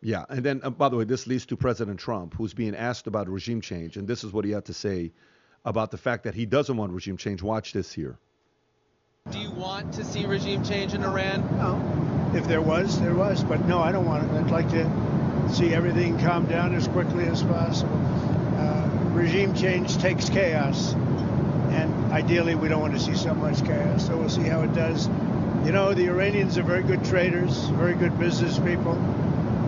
Yeah, and then by the way, this leads to President Trump, who's being asked about regime change, and this is what he had to say about the fact that he doesn't want regime change. Watch this here. Do you want to see regime change in Iran? No. If there was, there was. But no, I don't want it. I'd like to see everything calm down as quickly as possible. Regime change takes chaos. And ideally, we don't want to see so much chaos. So we'll see how it does. You know, the Iranians are very good traders, very good business people.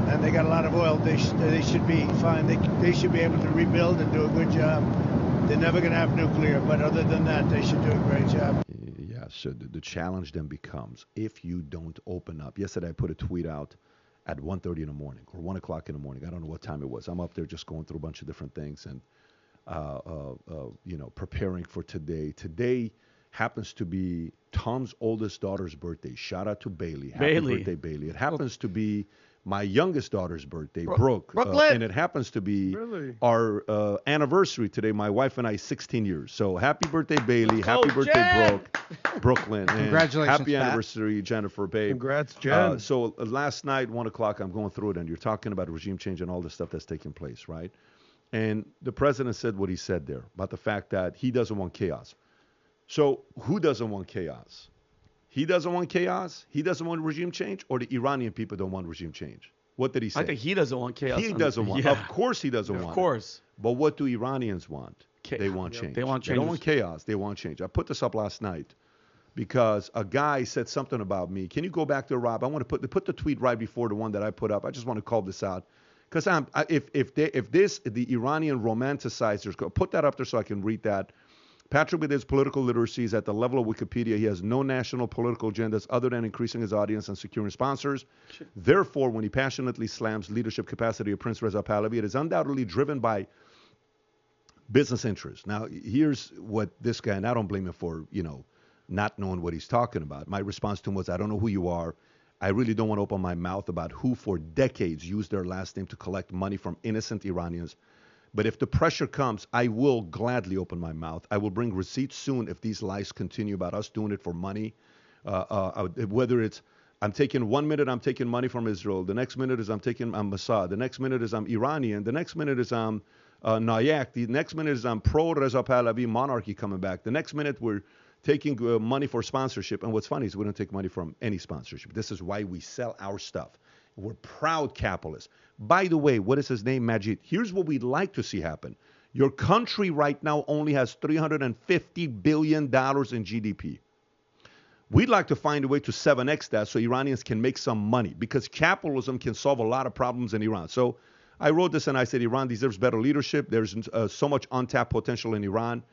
And they got a lot of oil. They should be fine. They should be able to rebuild and do a good job. They're never going to have nuclear. But other than that, they should do a great job. Yeah, so the challenge then becomes, if you don't open up. Yesterday, I put a tweet out at 1:30 in the morning or 1 o'clock in the morning. I don't know what time it was. I'm up there just going through a bunch of different things and, preparing for today. Today happens to be Tom's oldest daughter's birthday. Shout out to Bailey. Happy birthday, Bailey. It happens to be my youngest daughter's birthday, Brooklyn. And it happens to be our anniversary today. My wife and I, 16 years. So happy birthday, Bailey. Happy birthday, Brooklyn. And congratulations, happy Pat. anniversary, Jennifer, babe. Congrats, Jen. So last night, 1 o'clock, I'm going through it, and you're talking about regime change and all the stuff that's taking place, right? And the president said what he said there about the fact that he doesn't want chaos. So who doesn't want chaos? He doesn't want chaos? He doesn't want regime change? Or the Iranian people don't want regime change? What did he say? I think he doesn't want chaos. He doesn't want. Yeah. Of course he doesn't want. Of course. But what do Iranians want? They want change. They want change. They don't want chaos. They want change. I put this up last night because a guy said something about me. Can you go back there, Rob? I want to put the tweet right before the one that I put up. I just want to call this out. Because if the Iranian romanticizers, put that up there so I can read that. Patrick, with his political literacy, is at the level of Wikipedia. He has no national political agendas other than increasing his audience and securing sponsors. Therefore, when he passionately slams leadership capacity of Prince Reza Pahlavi, it is undoubtedly driven by business interests. Now, here's what this guy, and I don't blame him for, not knowing what he's talking about. My response to him was, I don't know who you are. I really don't want to open my mouth about who for decades used their last name to collect money from innocent Iranians. But if the pressure comes, I will gladly open my mouth. I will bring receipts soon if these lies continue about us doing it for money. Whether it's I'm taking 1 minute, I'm taking money from Israel. The next minute is I'm Mossad. The next minute is I'm Iranian. The next minute is I'm Nayak. The next minute is I'm pro-Reza Pahlavi monarchy coming back. The next minute we're taking money for sponsorship. And what's funny is we don't take money from any sponsorship. This is why we sell our stuff. We're proud capitalists. By the way, what is his name, Majid? Here's what we'd like to see happen. Your country right now only has $350 billion in GDP. We'd like to find a way to 7x that so Iranians can make some money because capitalism can solve a lot of problems in Iran. So I wrote this and I said, Iran deserves better leadership. There's so much untapped potential in Iran.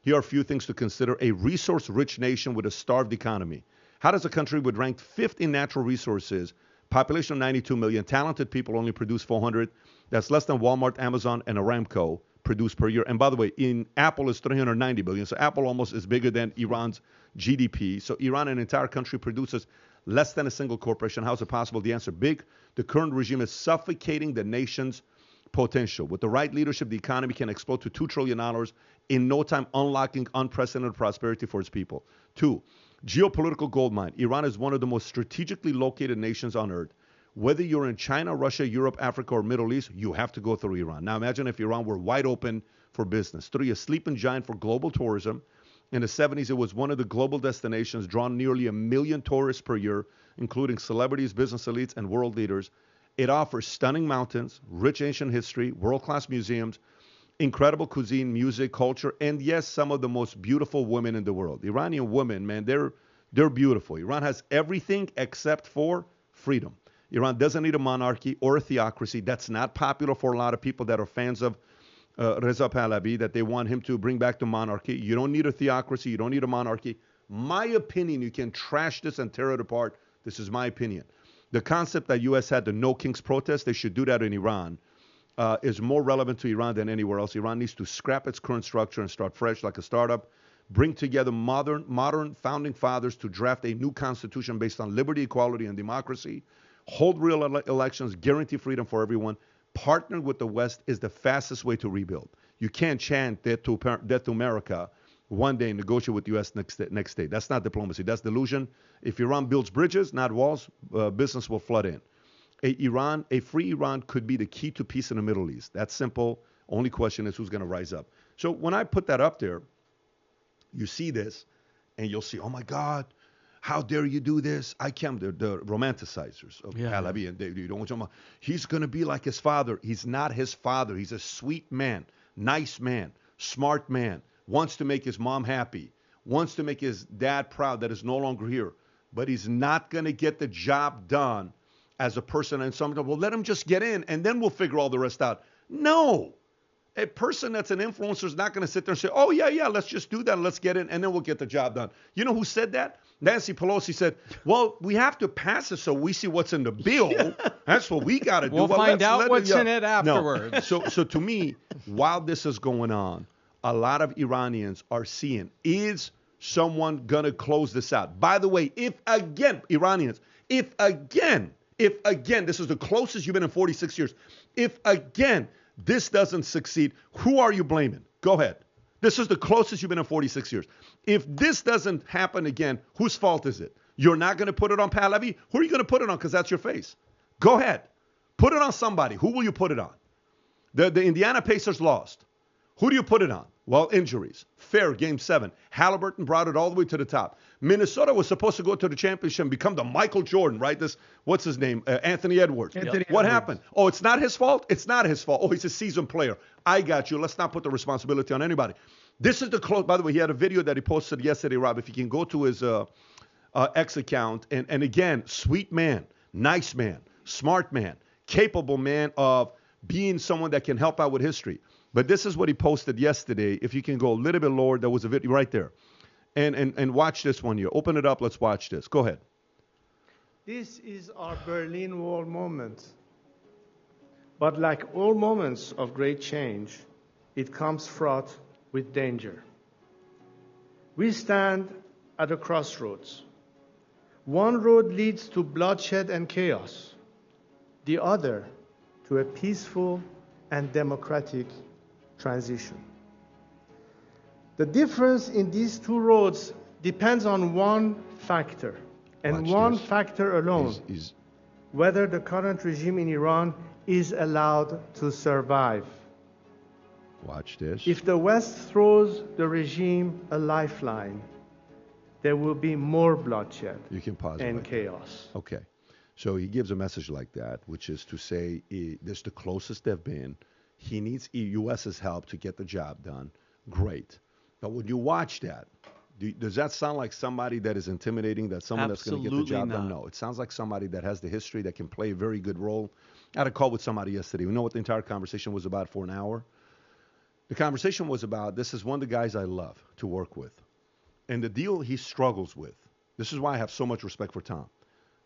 Here are a few things to consider. A resource-rich nation with a starved economy. How does a country with ranked fifth in natural resources, population of 92 million, talented people only produce 400? That's less than Walmart, Amazon, and Aramco produce per year. And by the way, Apple is 390 billion. So Apple almost is bigger than Iran's GDP. So Iran, an entire country, produces less than a single corporation. How is it possible? The answer, big. The current regime is suffocating the nation's potential. With the right leadership, the economy can explode to $2 trillion in no time, unlocking unprecedented prosperity for its people. 2, geopolitical goldmine. Iran is one of the most strategically located nations on earth. Whether you're in China, Russia, Europe, Africa, or Middle East, you have to go through Iran. Now imagine if Iran were wide open for business. 3, a sleeping giant for global tourism. In the 70s, it was one of the global destinations, drawn nearly 1 million tourists per year, including celebrities, business elites, and world leaders. It offers stunning mountains, rich ancient history, world-class museums, incredible cuisine, music, culture, and yes, some of the most beautiful women in the world. Iranian women, man, they're beautiful. Iran has everything except for freedom. Iran doesn't need a monarchy or a theocracy. That's not popular for a lot of people that are fans of Reza Pahlavi, that they want him to bring back the monarchy. You don't need a theocracy. You don't need a monarchy. My opinion, you can trash this and tear it apart. This is my opinion. The concept that U.S. had the No Kings protest, they should do that in Iran, is more relevant to Iran than anywhere else. Iran needs to scrap its current structure and start fresh like a startup, bring together modern founding fathers to draft a new constitution based on liberty, equality, and democracy, hold real elections, guarantee freedom for everyone. Partnering with the West is the fastest way to rebuild. You can't chant death to America one day and negotiate with the U.S. next day. That's not diplomacy. That's delusion. If Iran builds bridges, not walls, business will flood in. A free Iran could be the key to peace in the Middle East. That's simple. Only question is who's going to rise up. So when I put that up there, you see this, and you'll see, oh my God, how dare you do this? I can't. The romanticizers of Pahlavi, and you don't want to. He's going to be like his father. He's not his father. He's a sweet man, nice man, smart man, wants to make his mom happy, wants to make his dad proud that is no longer here. But he's not going to get the job done as a person. And some, well, let him just get in, and then we'll figure all the rest out. No. A person that's an influencer is not going to sit there and say, oh, yeah, let's just do that. And let's get in, and then we'll get the job done. You know who said that? Nancy Pelosi said, well, we have to pass it so we see what's in the bill. That's what we got to do. We'll find out what's in it afterwards. No. So to me, while this is going on, a lot of Iranians are seeing, is someone going to close this out? By the way, if again, this is the closest you've been in 46 years. If again, this doesn't succeed, who are you blaming? Go ahead. This is the closest you've been in 46 years. If this doesn't happen again, whose fault is it? You're not going to put it on Pahlavi? Who are you going to put it on? Because that's your face. Go ahead. Put it on somebody. Who will you put it on? The Indiana Pacers lost. Who do you put it on? Well, injuries. Fair, Game 7. Halliburton brought it all the way to the top. Minnesota was supposed to go to the championship and become the Michael Jordan, right? What's his name? Anthony Edwards. What happened? Oh, it's not his fault? It's not his fault. Oh, he's a seasoned player. I got you. Let's not put the responsibility on anybody. This is the close. By the way, he had a video that he posted yesterday, Rob. If you can go to his X account. And again, sweet man, nice man, smart man, capable man of being someone that can help out with history. But this is what he posted yesterday. If you can go a little bit lower, there was a video right there. And watch this one here. Open it up. Let's watch this. Go ahead. This is our Berlin Wall moment. But like all moments of great change, it comes fraught with danger. We stand at a crossroads. One road leads to bloodshed and chaos. The other to a peaceful and democratic transition. The difference in these two roads depends on one factor, and one factor alone, whether the current regime in Iran is allowed to survive. Watch this. If the West throws the regime a lifeline, there will be more bloodshed and chaos. Okay. So he gives a message like that, which is to say this is the closest they've been. He needs U.S.'s help to get the job done. Great. But when you watch that, does that sound like somebody that is intimidating, that someone that's going to get the job done? No. It sounds like somebody that has the history, that can play a very good role. I had a call with somebody yesterday. We know what the entire conversation was about for an hour. The conversation was about, this is one of the guys I love to work with. And the deal he struggles with, this is why I have so much respect for Tom.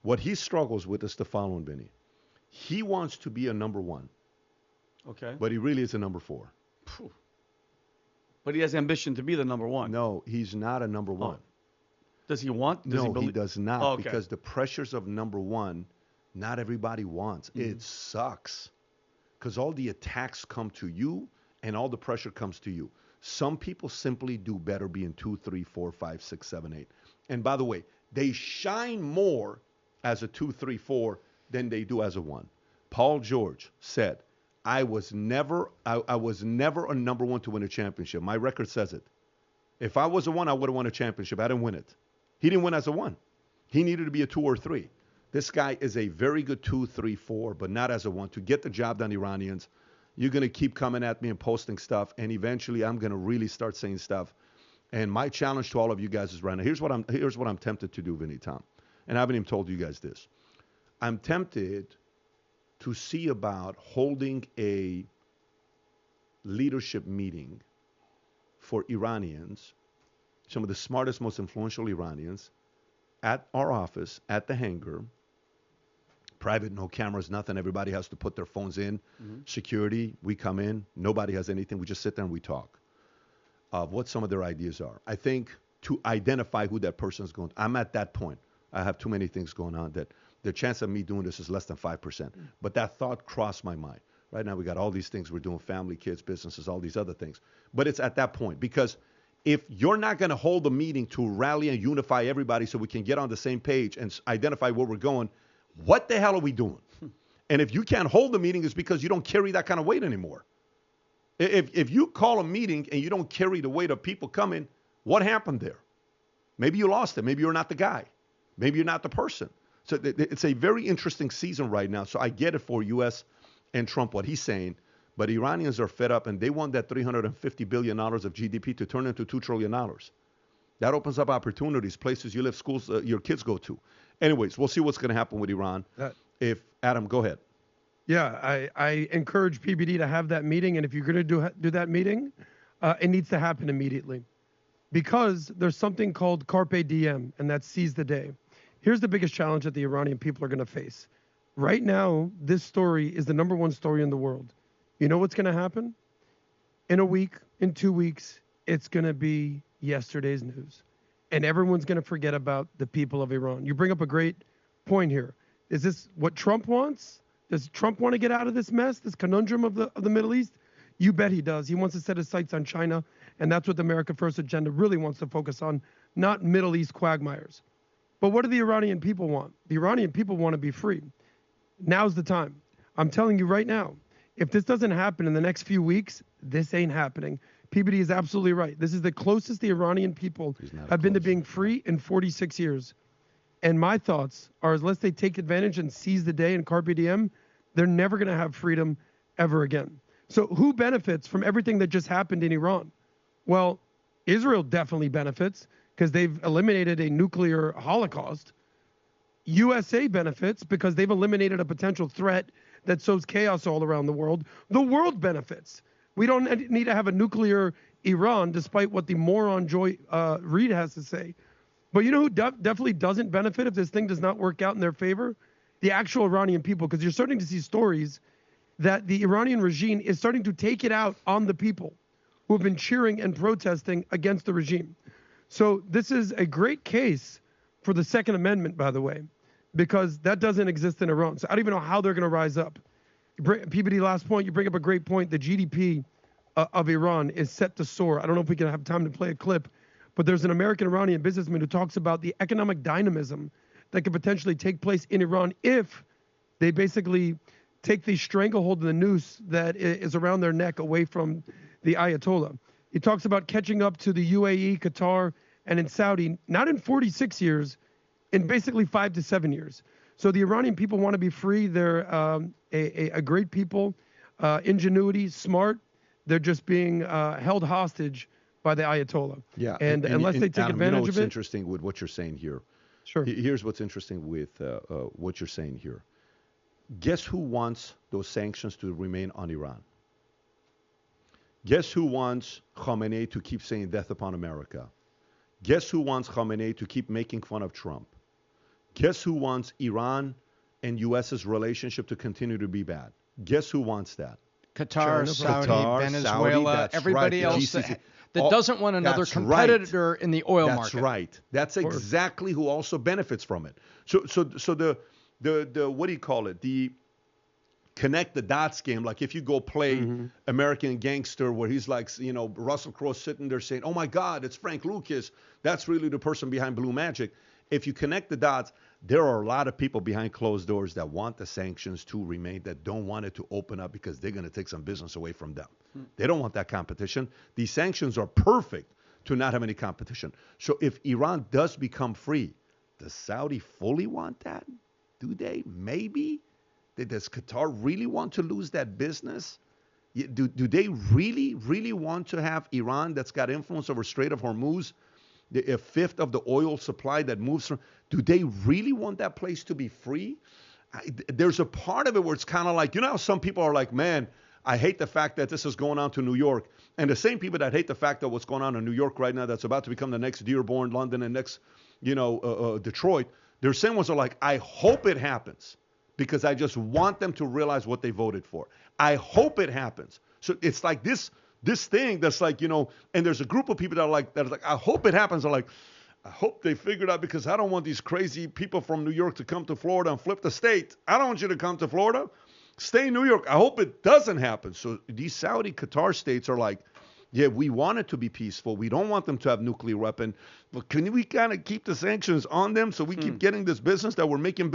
What he struggles with is the following, Vinny. He wants to be a number one. Okay. But he really is a number 4. But he has ambition to be the number one. No, he's not a number 1. Does he want? He does not. Because the pressures of number 1, not everybody wants. It sucks. Because all the attacks come to you and all the pressure comes to you. Some people simply do better being 2, 3, 4, 5, 6, 7, 8. And by the way, they shine more as a 2, 3, 4 than they do as a 1. Paul George said, I was never a number 1 to win a championship. My record says it. If I was a 1, I would have won a championship. I didn't win it. He didn't win as a 1. He needed to be a 2 or 3. This guy is a very good 2, 3, 4, but not as a 1. To get the job done, Iranians, you're going to keep coming at me and posting stuff, and eventually I'm going to really start saying stuff. And my challenge to all of you guys is right now. Here's what I'm tempted to do, Vinny, Tom. And I haven't even told you guys this. I'm tempted to see about holding a leadership meeting for Iranians, some of the smartest, most influential Iranians, at our office, at the hangar. Private, no cameras, nothing. Everybody has to put their phones in. Security, we come in. Nobody has anything. We just sit there and we talk of what some of their ideas are. I think to identify who that person is going to, I'm at that point. I have too many things going on that the chance of me doing this is less than 5%. But that thought crossed my mind. Right now we got all these things we're doing, family, kids, businesses, all these other things. But it's at that point, because if you're not going to hold a meeting to rally and unify everybody so we can get on the same page and identify where we're going, what the hell are we doing? And if you can't hold the meeting, it's because you don't carry that kind of weight anymore. If you call a meeting and you don't carry the weight of people coming, what happened there? Maybe you lost it. Maybe you're not the guy. Maybe you're not the person. So it's a very interesting season right now. So I get it for U.S. and Trump, what he's saying. But Iranians are fed up, and they want that $350 billion of GDP to turn into $2 trillion. That opens up opportunities, places you live, schools your kids go to. Anyways, we'll see what's going to happen with Iran. Adam, go ahead. Yeah, I encourage PBD to have that meeting, and if you're going to do that meeting, it needs to happen immediately. Because there's something called carpe diem, and that's seize the day. Here's the biggest challenge that the Iranian people are going to face. Right now, this story is the number one story in the world. You know what's going to happen? In a week, in 2 weeks, it's going to be yesterday's news. And everyone's going to forget about the people of Iran. You bring up a great point here. Is this what Trump wants? Does Trump want to get out of this mess, this conundrum of the Middle East? You bet he does. He wants to set his sights on China, and that's what the America First agenda really wants to focus on, not Middle East quagmires. But what do the Iranian people want? The Iranian people want to be free. Now's the time. I'm telling you right now, if this doesn't happen in the next few weeks, this ain't happening. PBD is absolutely right. This is the closest the Iranian people have been to being free in 46 years. And my thoughts are, unless they take advantage and seize the day in carpe diem, they're never going to have freedom ever again. So who benefits from everything that just happened in Iran? Well, Israel definitely benefits because they've eliminated a nuclear holocaust. USA benefits because they've eliminated a potential threat that sows chaos all around the world. The world benefits. We don't need to have a nuclear Iran, despite what the moron Joy Reid has to say. But you know who definitely doesn't benefit if this thing does not work out in their favor? The actual Iranian people, because you're starting to see stories that the Iranian regime is starting to take it out on the people who have been cheering and protesting against the regime. So this is a great case for the Second Amendment, by the way, because that doesn't exist in Iran. So I don't even know how they're going to rise up. PBD, last point, you bring up a great point. The GDP of Iran is set to soar. I don't know if we can have time to play a clip, but there's an American-Iranian businessman who talks about the economic dynamism that could potentially take place in Iran if they basically take the stranglehold of the noose that is around their neck away from the Ayatollah. He talks about catching up to the UAE, Qatar, and in Saudi, not in 46 years, in basically 5 to 7 years. So the Iranian people want to be free. They're a great people, ingenuity, smart. They're just being held hostage by the Ayatollah. Yeah, and unless they take Adam, advantage of it. what's interesting with what you're saying here? Sure. Here's what's interesting with what you're saying here. Guess who wants those sanctions to remain on Iran? Guess who wants Khamenei to keep saying death upon America? Guess who wants Khamenei to keep making fun of Trump? Guess who wants Iran and U.S.'s relationship to continue to be bad? Guess who wants that? Qatar, Saudi, Venezuela, Saudi, everybody right, else that doesn't want another competitor in the oil market. That's right. That's exactly who also benefits from it. So the what do you call it? The connect the dots game. Like if you go play American Gangster, where he's like, Russell Crowe sitting there saying, "Oh my God, it's Frank Lucas. That's really the person behind Blue Magic." If you connect the dots, there are a lot of people behind closed doors that want the sanctions to remain, that don't want it to open up because they're going to take some business away from them. They don't want that competition. These sanctions are perfect to not have any competition. So if Iran does become free, does Saudi fully want that? Do they? Maybe. Does Qatar really want to lose that business? Do they really, really want to have Iran that's got influence over Strait of Hormuz, a fifth of the oil supply that moves from? Do they really want that place to be free? There's a part of it where it's kind of like, how some people are like, man, I hate the fact that this is going on to New York. And the same people that hate the fact that what's going on in New York right now, that's about to become the next Dearborn, London, and next, Detroit, their same ones are like, I hope it happens because I just want them to realize what they voted for. I hope it happens. So it's like this thing that's like, and there's a group of people that are like, I hope it happens. They're like, I hope they figured out, because I don't want these crazy people from New York to come to Florida and flip the state. I don't want you to come to Florida. Stay in New York. I hope it doesn't happen. So these Saudi, Qatar states are like, yeah, we want it to be peaceful. We don't want them to have nuclear weapon. But can we kind of keep the sanctions on them so we keep getting this business that we're making?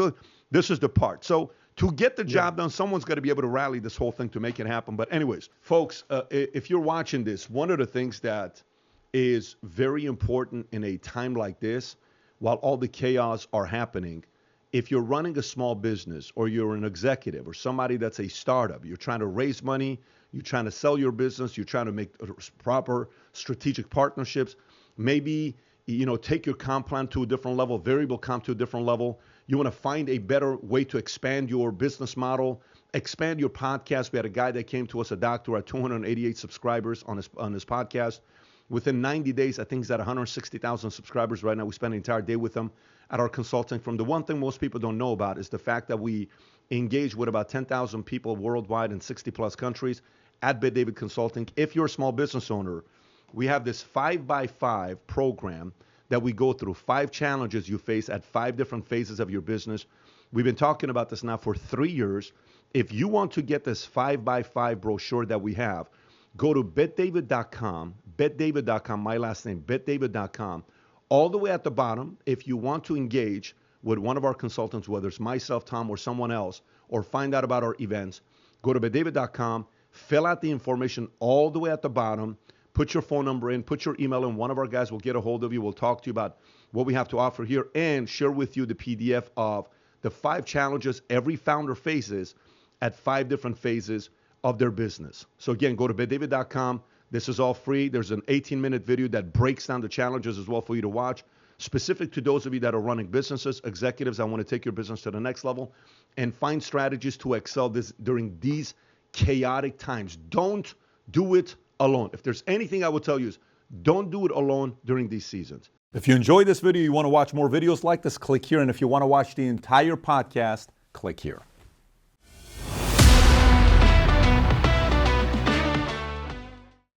This is the part. So To get the job done, someone's got to be able to rally this whole thing to make it happen. But anyways, folks, if you're watching this, one of the things that is very important in a time like this, while all the chaos are happening, if you're running a small business or you're an executive or somebody that's a startup, you're trying to raise money, you're trying to sell your business, you're trying to make proper strategic partnerships, maybe, take your comp plan to a different level, variable comp to a different level. You want to find a better way to expand your business model, expand your podcast. We had a guy that came to us, a doctor, at 288 subscribers on his podcast. Within 90 days, I think he's at 160,000 subscribers right now. We spend an entire day with him at our consulting firm. The one thing most people don't know about is the fact that we engage with about 10,000 people worldwide in 60 plus countries at Bet David Consulting. If you're a small business owner, we have this 5x5 program that we go through, 5 challenges you face at 5 different phases of your business. We've been talking about this now for 3 years. If you want to get this 5x5 brochure that we have, go to betdavid.com, betdavid.com, my last name, betdavid.com. All the way at the bottom, if you want to engage with one of our consultants, whether it's myself, Tom, or someone else, or find out about our events, go to betdavid.com, fill out the information all the way at the bottom, put your phone number in, put your email in. One of our guys will get a hold of you. We'll talk to you about what we have to offer here and share with you the PDF of the 5 challenges every founder faces at 5 different phases of their business. So again, go to betdavid.com. This is all free. There's an 18-minute video that breaks down the challenges as well for you to watch, specific to those of you that are running businesses, executives that want to take your business to the next level and find strategies to excel during these chaotic times. Don't do it alone. If there's anything I would tell you is don't do it alone during these seasons. If you enjoyed this video, you want to watch more videos like this, click here. And if you want to watch the entire podcast, click here.